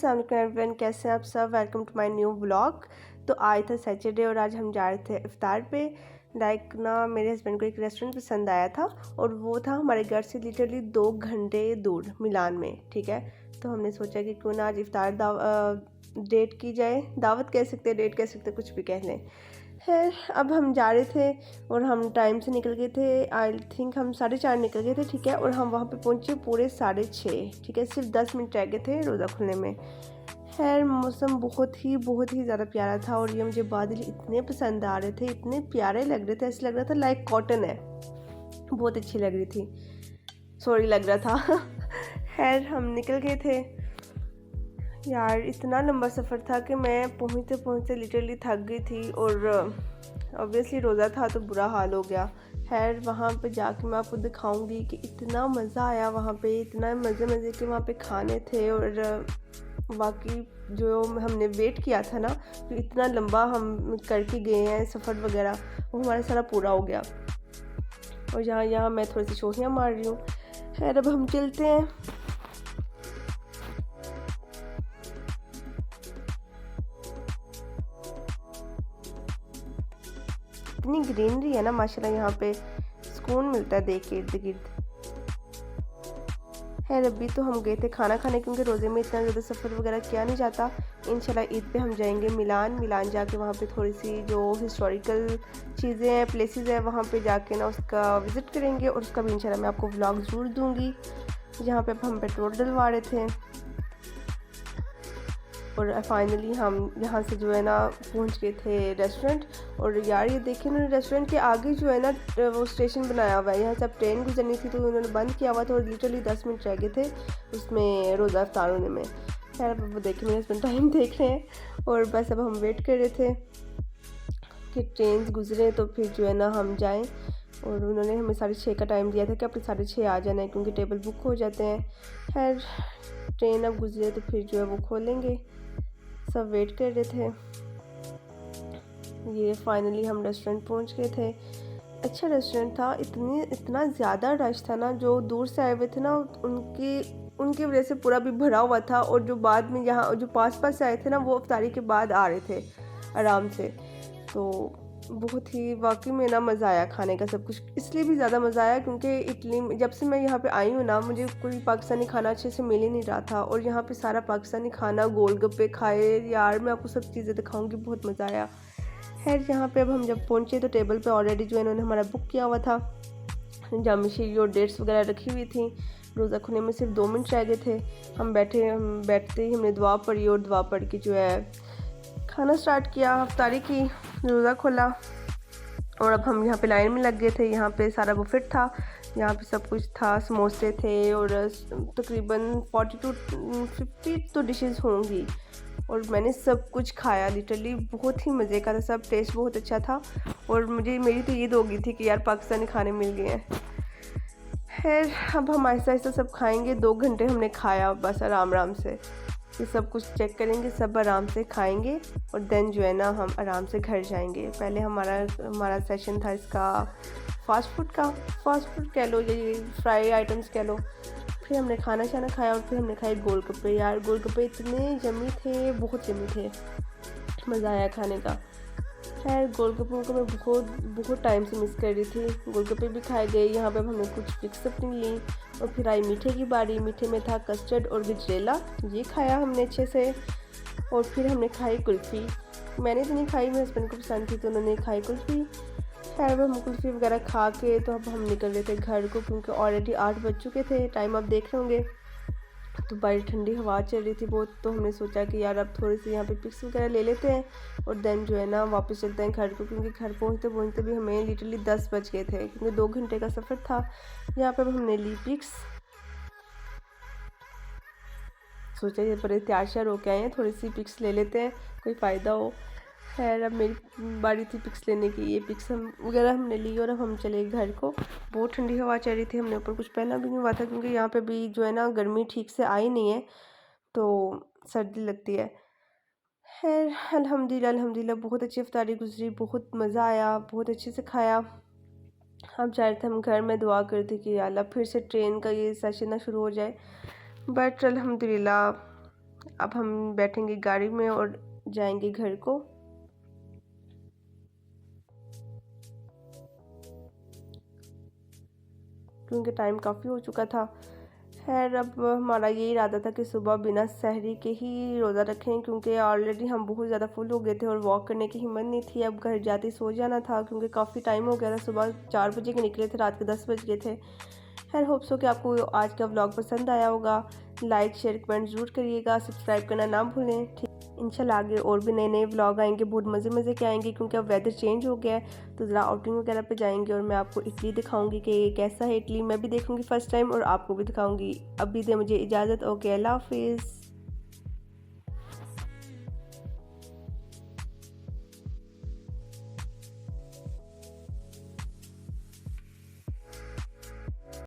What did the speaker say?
अस्सलाम वालेकुम एवरीवन, कैसे हैं आप सब। Welcome to my new vlog. तो आज था सैटरडे और आज हम जा रहे थे इफ्तार पे। मेरे हस्बैंड को एक रेस्टोरेंट पसंद आया था और वो था हमारे घर से लिटरली 2 घंटे दूर मिलान में। ठीक है, तो हमने सोचा कि क्यों ना आज इफ्तार डेट की जाए। दावत कह सकते हैं, डेट कह सकते हैं, कुछ भी कह लें। खैर, अब हम जा रहे थे और हम टाइम से निकल गए थे। आई थिंक हम 4:30 निकल गए थे। ठीक है, और हम वहाँ पे पहुँचे पूरे 6:30। ठीक है, सिर्फ 10 मिनट रह गए थे रोज़ा खुलने में। खैर, मौसम बहुत ही ज़्यादा प्यारा था और ये मुझे बादल इतने पसंद आ रहे थे, इतने प्यारे लग रहे थे, ऐसे लग रहा था लाइक कॉटन है। बहुत अच्छी लग रही थी, सॉरी लग रहा था। खैर, हम निकल गए थे। यार, इतना लंबा सफ़र था कि मैं पहुँचते पहुँचते लिटरली थक गई थी और ऑब्वियसली रोज़ा था तो बुरा हाल हो गया। खैर, वहाँ पे जाके मैं आपको दिखाऊंगी कि इतना मज़ा आया वहाँ पे, इतना मज़े के वहाँ पे खाने थे और वाकई जो हमने वेट किया था ना, तो इतना लंबा हम करके गए हैं सफ़र वगैरह, वो हमारा सारा पूरा हो गया। और यहाँ मैं थोड़ी सी शोखियाँ मार रही हूँ। खैर, अब हम चलते हैं। इतनी ग्रीनरी है ना माशाल्लाह, यहाँ पे सुकून मिलता है देख के इर्द गिर्द। खैर, अभी तो हम गए थे खाना खाने क्योंकि रोज़े में इतना ज़्यादा सफ़र वगैरह किया नहीं जाता। इंशाल्लाह ईद पे हम जाएंगे मिलान जाके वहाँ पे थोड़ी सी जो हिस्टोरिकल चीज़ें हैं, प्लेसेस हैं, वहाँ पे जाके ना उसका विज़िट करेंगे और उसका भी इंशाल्लाह मैं आपको व्लॉग ज़रूर दूँगी। जहाँ पे हम पेट्रोल डलवा रहे थे और फाइनली हम यहाँ से जो है ना पहुँच गए थे रेस्टोरेंट। और यार, ये देखें ना, रेस्टोरेंट के आगे जो है ना वो स्टेशन बनाया हुआ है। यहाँ से अब ट्रेन गुजरनी थी तो उन्होंने बंद किया हुआ था और लिटरली 10 मिनट रह गए थे उसमें रोज़ा इफ्तार होने में। खैर, वो देखें, मेरे हस्बैंड टाइम देख रहे हैं और बस अब हम वेट कर रहे थे कि ट्रेन गुजरे तो फिर जो है ना हम जाएँ। और उन्होंने हमें 6:30 का टाइम दिया था कि अपने 6:30 आ जाना है क्योंकि टेबल बुक हो जाते हैं। खैर, ट्रेन अब गुजरे तो फिर जो है वो खोलेंगे। सब वेट कर रहे थे। ये फाइनली हम रेस्टोरेंट पहुंच गए थे। अच्छा रेस्टोरेंट था, इतना ज़्यादा रश था ना, जो दूर से आए हुए थे ना उनकी वजह से पूरा भी भरा हुआ था। और जो बाद में यहाँ जो पास से आए थे ना, वो इफ्तारी के बाद आ रहे थे आराम से। तो बहुत ही वाकई में ना मज़ा आया खाने का। सब कुछ इसलिए भी ज़्यादा मज़ा आया क्योंकि इटली में जब से मैं यहाँ पे आई हूँ ना, मुझे कोई पाकिस्तानी खाना अच्छे से मिल ही नहीं रहा था और यहाँ पे सारा पाकिस्तानी खाना, गोलगप्पे खाए। यार, मैं आपको सब चीज़ें दिखाऊंगी, बहुत मज़ा आया। खैर, यहाँ पे अब हम जब पहुँचे तो टेबल पे ऑलरेडी जो इन्होंने हमारा बुक किया हुआ था। जाम शीरी और डेट्स वगैरह रखी हुई थी। रोज़ा खुलने में सिर्फ 2 मिनट रह गए थे। हम बैठते ही हमने दुआ पढ़ी और दुआ पढ़ के जो है खाना स्टार्ट किया, इफ्तारी की, रोज़ा खोला। और अब हम यहाँ पे लाइन में लग गए थे। यहाँ पे सारा बुफेट था, यहाँ पे सब कुछ था, समोसे थे और तकरीबन 40 to 50 तो डिशेस होंगी और मैंने सब कुछ खाया। लिटरली बहुत ही मज़े का था, सब टेस्ट बहुत अच्छा था और मेरी तो ईद हो गई थी कि यार पाकिस्तानी खाने मिल गए हैं। खैर, अब हम आहिस्ता सब खाएंगे। 2 घंटे हमने खाया बस आराम से, ये सब कुछ चेक करेंगे, सब आराम से खाएंगे और देन जो है ना हम आराम से घर जाएंगे। पहले हमारा सेशन था इसका फास्ट फूड कह लो, ये फ्राई आइटम्स कह लो। फिर हमने खाना खाया और फिर हमने खाए गोलगप्पे। यार, गोलगप्पे इतने यम्मी थे, बहुत यम्मी थे, मज़ा आया खाने का। खैर, गोलगप्पों को मैं बहुत टाइम से मिस कर रही थी। गोलगप्पे भी खाए गए। यहाँ पे हमने कुछ पिक्स अपनी ली और फिर आई मीठे की बारी। मीठे में था कस्टर्ड और गजरेला, ये खाया हमने अच्छे से। और फिर हमने खाई कुल्फ़ी। मैंने तो नहीं खाई, मेरे हस्बैंड को पसंद थी तो उन्होंने खाई कुल्फ़ी। खैर, हम कुल्फ़ी वगैरह खा के तो अब हम निकल रहे थे घर को क्योंकि ऑलरेडी 8 बज चुके थे। टाइम आप देख रहे होंगे। तो बाहर ठंडी हवा चल रही थी बहुत, तो हमने सोचा कि यार अब थोड़ी सी यहाँ पे पिक्स वगैरह ले लेते हैं और देन जो है ना वापस चलते हैं घर को क्योंकि घर पहुँचते भी हमें लिटरली 10 बज गए थे क्योंकि 2 घंटे का सफ़र था। यहाँ पे हमने ली पिक्स, सोचा ये बड़े तैयार श्यार होके आए हैं, थोड़ी सी पिक्स ले लेते हैं, कोई फ़ायदा हो। खैर, अब मेरी बारी थी पिक्स लेने की। ये पिक्स हमने ली और अब हम चले घर को। बहुत ठंडी हवा चल रही थी, हमने ऊपर कुछ पहना भी नहीं हुआ था क्योंकि यहाँ पे भी जो है ना गर्मी ठीक से आई नहीं है तो सर्दी लगती है। खैर, अल्हम्दुलिल्लाह बहुत अच्छी इफ्तारी गुजरी, बहुत मज़ा आया, बहुत अच्छे से खाया। अब जा रहे थे हम घर में, दुआ करते कि अल्लाह फिर से ट्रेन का ये सेशन ना शुरू हो जाए, बट अल्हम्दुलिल्लाह अब हम बैठेंगे गाड़ी में और जाएंगे घर को। क्योंकि टाइम काफ़ी हो चुका था। खैर अब हमारा यही इरादा था कि सुबह बिना सहरी के ही रोज़ा रखें, क्योंकि ऑलरेडी हम बहुत ज़्यादा फुल हो गए थे और वॉक करने की हिम्मत नहीं थी। अब घर जाते ही सो जाना था क्योंकि काफ़ी टाइम हो गया था। सुबह 4 बजे के निकले थे, रात के 10 बज गए थे। खैर होप सो कि आपको आज का व्लॉग पसंद आया होगा। लाइक शेयर कमेंट ज़रूर करिएगा, सब्सक्राइब करना ना भूलें। ठीक, इंशाल्लाह आगे और भी नए नए व्लॉग आएंगे, बहुत मज़े मज़े के आएंगे, क्योंकि अब वेदर चेंज हो गया है तो ज़रा आउटिंग वगैरह पे जाएंगे और मैं आपको इटली दिखाऊंगी कि कैसा है इटली। मैं भी देखूंगी फ़र्स्ट टाइम और आपको भी दिखाऊंगी। अभी दे मुझे इजाज़त। ओके, अल्लाह हाफिज़।